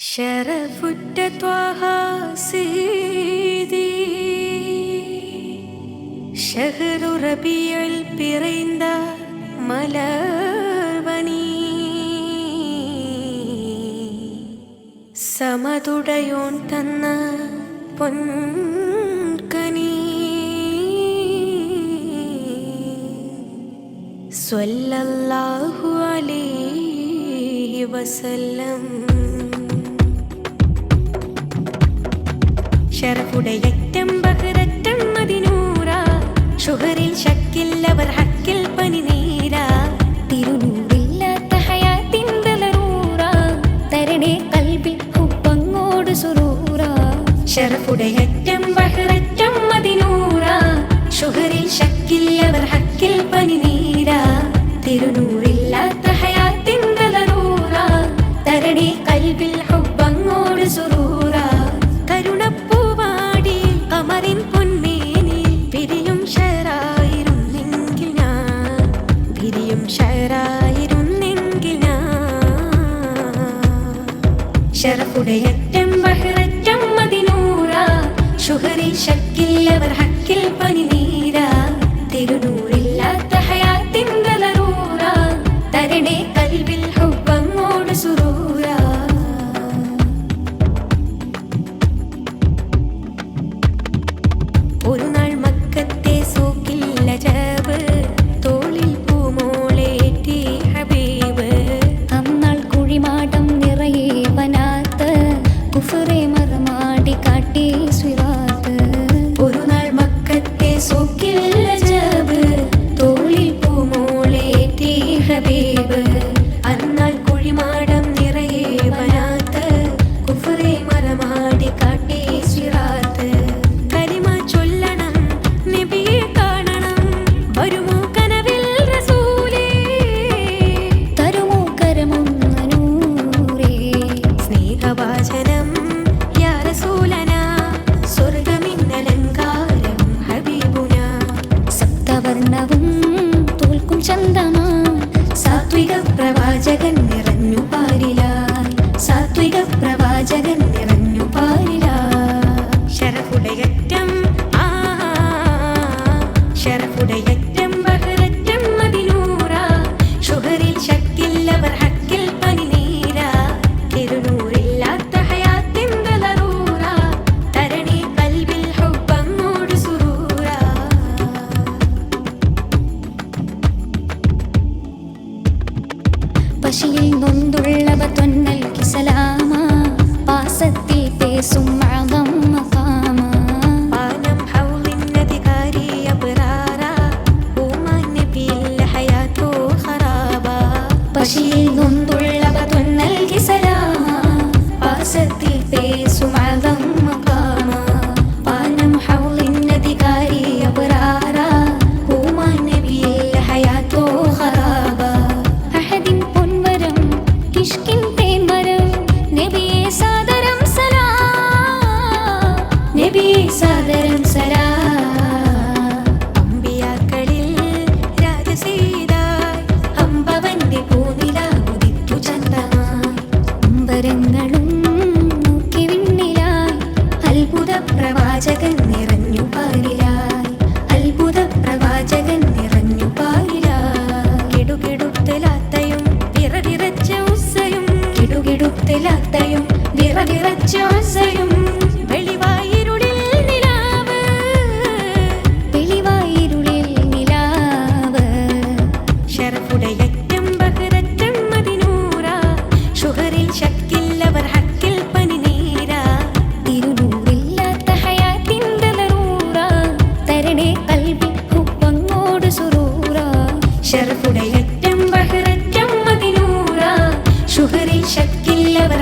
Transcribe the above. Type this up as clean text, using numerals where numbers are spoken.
ശരഫുറ്റ ത്വാഹ സീദി ഷഹ്റു റബീഉൽ പിറൈന്ത മലർവനി സമതുടയോൻ തന്ന പൊൻകനി സ്വല്ലല്ലാഹു അലൈഹി വസല്ലം. ശരഫുടയറ്റം ബഹ്ററ്റം മദിനൂറ ഷുഹറിൽ ശക്കില്ലവർ ഹക്കിൽ പനിനീര തിരുനൂറില്ലാത്ത ഹയാത്തിൻ ദലറൂറ തരണേ കൽബിൽ ഹുബ്ബങ്ങോട് സുറൂറ. ശരഫുടയറ്റം ബഹ്ററ്റം മദിനൂറ ഷുഹറിൽ ശക്കില്ലവർ ഹക്കിൽ പനിനീര തിരുനൂറില്ലാത്ത ഹയാത്തിൻ ദലറൂറ തരണേ കൽബിൽ ഹുബ്ബങ്ങോട് സുറൂറ. കരുണപ്പൂവാടി കമറിൻ പൊന്മേനി പിരിയും ഷറായിരുന്നെങ്കിൽ ഞാൻ പിരിയും ഷറായിരുന്നെങ്കിൽ ഞാൻ. ശരഫുടയറ്റം ബഹ്ററ്റം മദിനൂറ ഷുഹറിൽ ശക്കില്ലവർ ഹക്കിൽ പനിനീര തിരുനൂറില്ലാത്ത ഹയാത്തിൻ ദലറൂറ തരണേ കൽബിൽ ഹുബ്ബങ്ങോട് സുറൂറ. ഒരു നാൾ മക്കത്തെ സൂക്കില്ല ജബ് തോളിൽ പൂമോളേറ്റി ഹബീബ് അന്നാൾ കുഴിമാടം നിറയെ വനാത്ത് കുഫറെ മറമാടി കാട്ടി സ്വിറാത്ത്. ഒരു നാൾ മക്കത്തെ സൂക്കില്ല ജബ് തോളിൽ പൂമോളേറ്റി ഹബീബ് അന്നാൾ കുഴിമാടം നിറയെ വനാത്ത് കുഫറെ മറമാടി കാട്ടി സ്വിറാത്ത്. സപ്തവർണ്ണവും തോൽക്കും ചന്ദമാ സാത്വിക പ്രവാചകൻ നിറഞ്ഞു പാരിലായി സാത്വിക പ്രവാചകൻ നിറഞ്ഞു പാരിലായി. ശരഫുടയറ്റം ശരഫുടയറ്റം ബഹ്ററ്റം മദിനൂറ ഷുഹറിൽ ശക്കില്ലവർ ഹക്കിൽ പനിനീര തിരുനൂറില്ലാത്ത ഹയാത്തിൻ ദലറൂറ തരണേ കൽബിൽ ഹുബ്ബങ്ങോട് സുറൂറ. പശിയിൽ നൊന്തുള്ളവ തൊന്നൽക്കി സലാമ പാസത്തിൽ പേസും അകം മഖാമ. പാനം ഹൗലിന്നധികാരി അബ്റാറ ഉമാൻ നബിയിൽ ഹയാത്തോ ഖറാബ. പശിയിൽ നൊന്തുള്ളവ തൊന്നൽക്കി സലാമ പാസത്തിൽ പേസും അകം മഖാമ. പാനം ഹൗലിന്നധികാരി അബ്റാറ ഉമാൻ നബിയിൽ ഹയാത്തോ ഖറാബ. അഹദിൻ പൊൻവരം കിഷ്കിൻ തേൻമരം നബിയെ സാദരം സലാം നബിയെ സാദരം സലാം. അമ്പിയാക്കളിൽ രാജസീതായി അമ്പവന്റെ പൂനിലാവുദിത്തു ചന്തമായി അമ്പരങ്ങളും നോക്കി വിണ്ണിലായി അത്ഭുത പ്രവാചകൻ നിറഞ്ഞു പാരിലായി അത്ഭുത പ്രവാചകൻ നിറഞ്ഞു പാരിലായി. കിടുകിടുത്തലാത്തയും വിറവിറച്ച ഉസ്സയും കിടുകിടുത്തലാത്തയും വിറവിറച്ച ഉസ്സയും വെളിവായിരുളിൽ നിലാവ് വെളിവായിരുളിൽ നിലാവ്. ശരഫുടയറ്റം ബഹ്ററ്റം മദിനൂറ ഷുഹറിൽ ശക്കില്ലവർ ഹക്കിൽ പനിനീര തിരുനൂറില്ലാത്ത ഹയാത്തിൻ ദലറൂറ തരണേ കൽബിൽ ഹുബ്ബങ്ങോട് സുറൂറ. ശരഫുടയറ്റം ബഹ്ററ്റം മദിനൂറ ഷുഹറിൽ ശക്കില്ലവർ